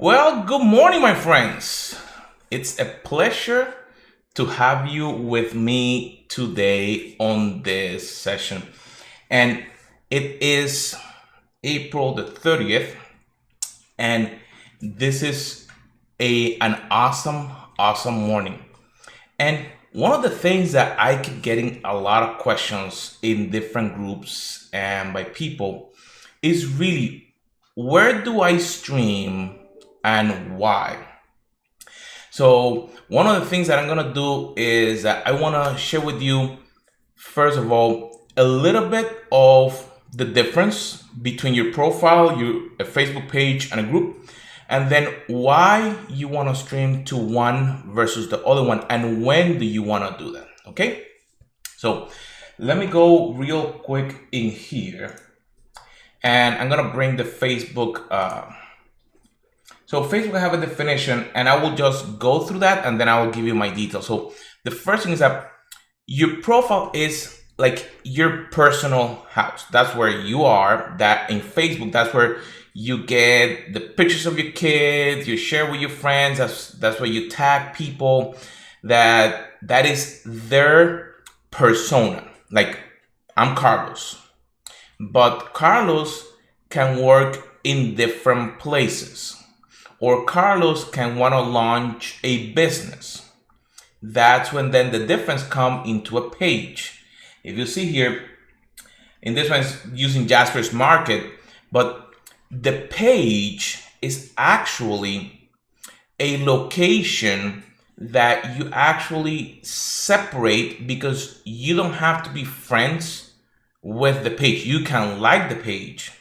Well, good morning, my friends. It's a pleasure to have you with me today on this session. And it is April the 30th, and this is an awesome morning. And one of the things that I keep getting a lot of questions in different groups and by people is really, where do I stream and why? So one of the things that I'm gonna do is that I wanna share with you, first of all, a little bit of the difference between your profile, your a Facebook page, and a group, and then why you wanna stream to one versus the other one, and when do you wanna do that, okay? So let me go real quick in here, and I'm gonna bring the Facebook. So Facebook have a definition, and I will just go through that, and then I will give you my details. So the first thing is that your profile is like your personal house. That's where you are. That in Facebook, that's where you get the pictures of your kids, you share with your friends. That's where you tag people. That is their persona. Like, I'm Carlos, but Carlos can work in different places, or Carlos can want to launch a business. That's when then the difference come into a page. If you see here, in this one is using Jasper's Market, but the page is actually a location that you actually separate, because you don't have to be friends with the page. You can like the page,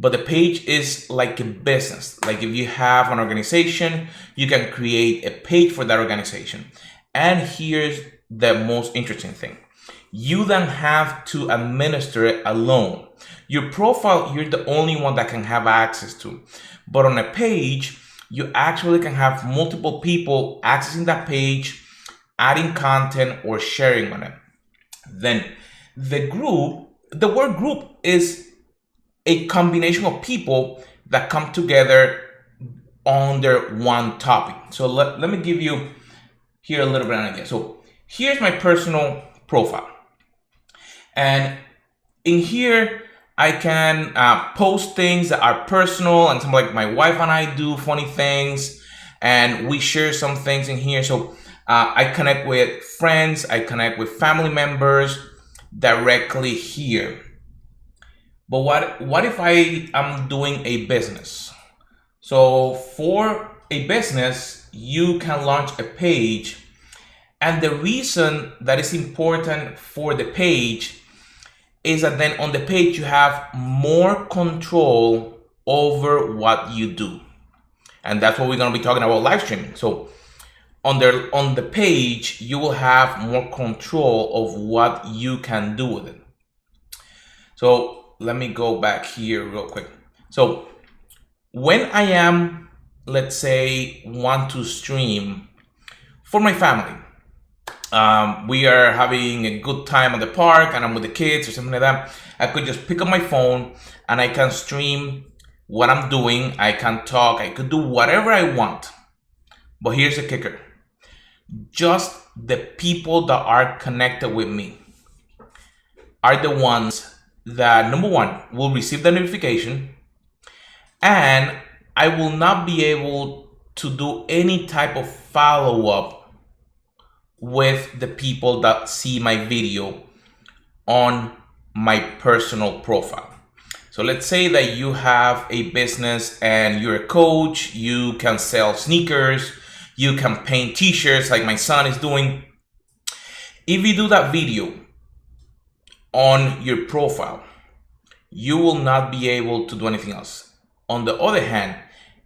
but the page is like a business. Like, if you have an organization, you can create a page for that organization. And here's the most interesting thing. You then have to administer it alone. Your profile, you're the only one that can have access to. But on a page, you actually can have multiple people accessing that page, adding content, or sharing on it. Then the word group is a combination of people that come together under one topic. So let me give you here a little bit of an idea. So here's my personal profile. And in here, I can post things that are personal, and some, like, my wife and I do funny things, and we share some things in here. So I connect with friends, I connect with family members directly here. But what if I am doing a business? So for a business, you can launch a page, and the reason that is important for the page is that then on the page you have more control over what you do. And that's what we're going to be talking about, live streaming. So on the page, you will have more control of what you can do with it. So let me go back here real quick. So when I am, let's say, want to stream for my family, we are having a good time at the park and I'm with the kids or something like that, I could just pick up my phone and I can stream what I'm doing. I can talk, I could do whatever I want. But here's the kicker. Just the people that are connected with me are the ones that, number one, will receive the notification, and I will not be able to do any type of follow-up with the people that see my video on my personal profile. So let's say that you have a business and you're a coach, you can sell sneakers, you can paint t-shirts like my son is doing. If you do that video on your profile, you will not be able to do anything else. On the other hand,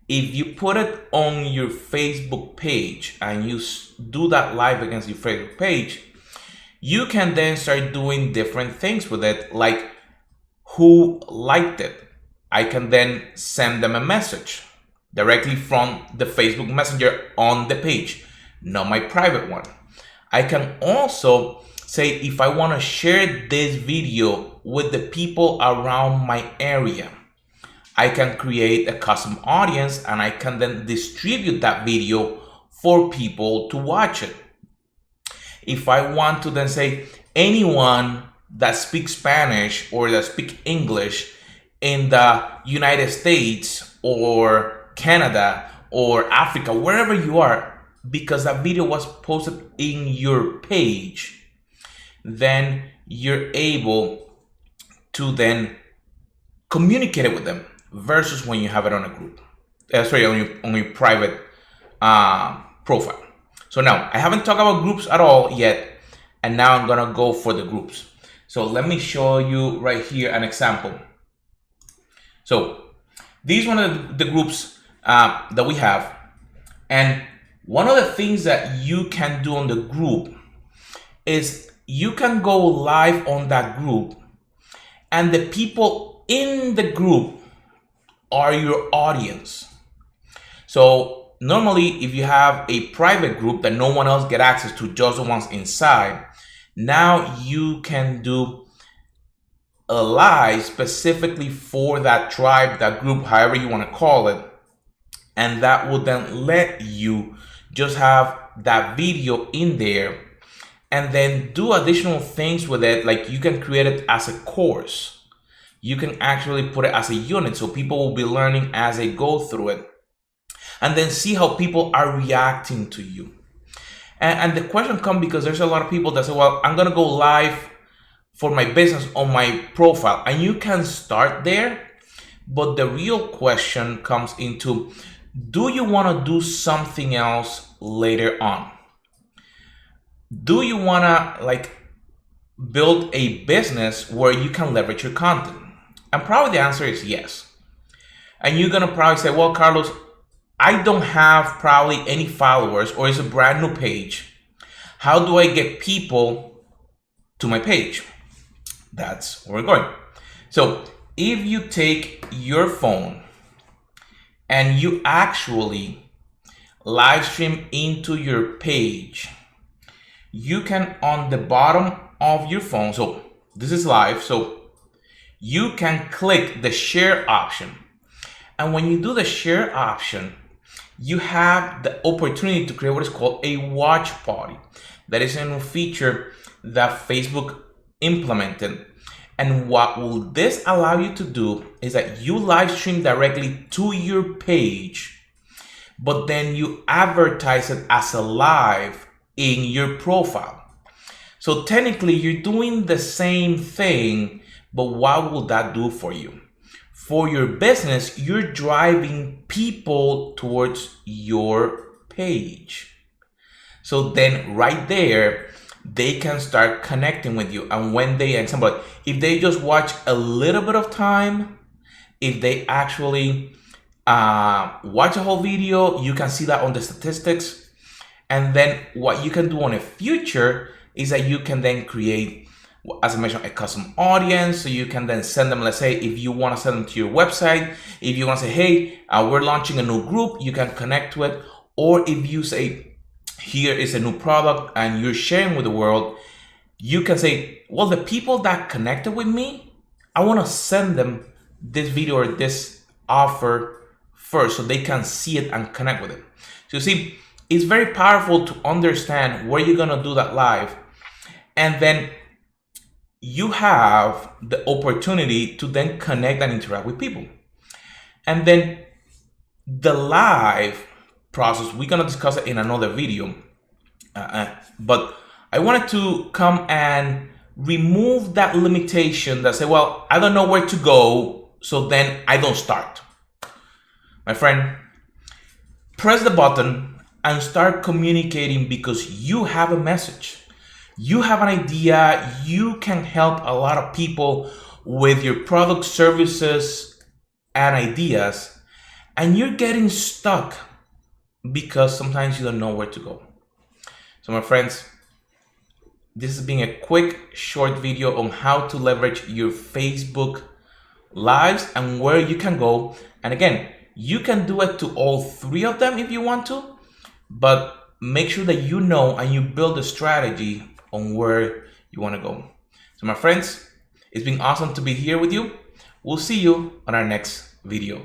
if you put it on your Facebook page and you do that live against your Facebook page, you can then start doing different things with it, like who liked it. I can then send them a message directly from the Facebook Messenger on the page, not my private one. I can also say, if I want to share this video with the people around my area, I can create a custom audience and I can then distribute that video for people to watch it. If I want to then say anyone that speaks Spanish or that speaks English in the United States or Canada or Africa, wherever you are, because that video was posted in your page, then you're able to then communicate it with them versus when you have it on a group. Sorry, on your private profile. So now I haven't talked about groups at all yet, and now I'm gonna go for the groups. So let me show you right here an example. So these one of the groups that we have, and one of the things that you can do on the group is you can go live on that group, and the people in the group are your audience. So normally, if you have a private group that no one else get access to, just the ones inside, now you can do a live specifically for that tribe, that group, however you want to call it. And that will then let you just have that video in there and then do additional things with it. Like you can create it as a course. You can actually put it as a unit. So people will be learning as they go through it. And then see how people are reacting to you. And the question comes because there's a lot of people that say, well, I'm going to go live for my business on my profile. And you can start there. But the real question comes into, do you want to do something else later on? Do you want to like build a business where you can leverage your content? And probably the answer is yes. And you're going to probably say, well, Carlos, I don't have probably any followers, or it's a brand new page. How do I get people to my page? That's where we're going. So if you take your phone and you actually live stream into your page, you can, on the bottom of your phone, so this is live, so you can click the share option. And when you do the share option, you have the opportunity to create what is called a watch party. That is a new feature that Facebook implemented. And what will this allow you to do is that you live stream directly to your page, but then you advertise it as a live in your profile. So technically you're doing the same thing, but what will that do for you? For your business, you're driving people towards your page. So then right there, they can start connecting with you. And when they, example, if they just watch a little bit of time, if they actually watch a whole video, you can see that on the statistics. And then what you can do in the future is that you can then create, as I mentioned, a custom audience. So you can then send them, let's say, if you want to send them to your website, if you want to say, hey, we're launching a new group, you can connect to it. Or if you say, here is a new product and you're sharing with the world, you can say, well, the people that connected with me, I want to send them this video or this offer first so they can see it and connect with it. So you see, it's very powerful to understand where you're going to do that live. And then you have the opportunity to then connect and interact with people. And then the live process, we're going to discuss it in another video. But I wanted to come and remove that limitation that say, well, I don't know where to go, so then I don't start. My friend, press the button and start communicating because you have a message. You have an idea. You can help a lot of people with your product, services, and ideas, and you're getting stuck because sometimes you don't know where to go. So my friends, this has been a quick short video on how to leverage your Facebook lives and where you can go. And again, you can do it to all three of them if you want to, but make sure that you know and you build a strategy on where you want to go. So my friends, it's been awesome to be here with you. We'll see you on our next video.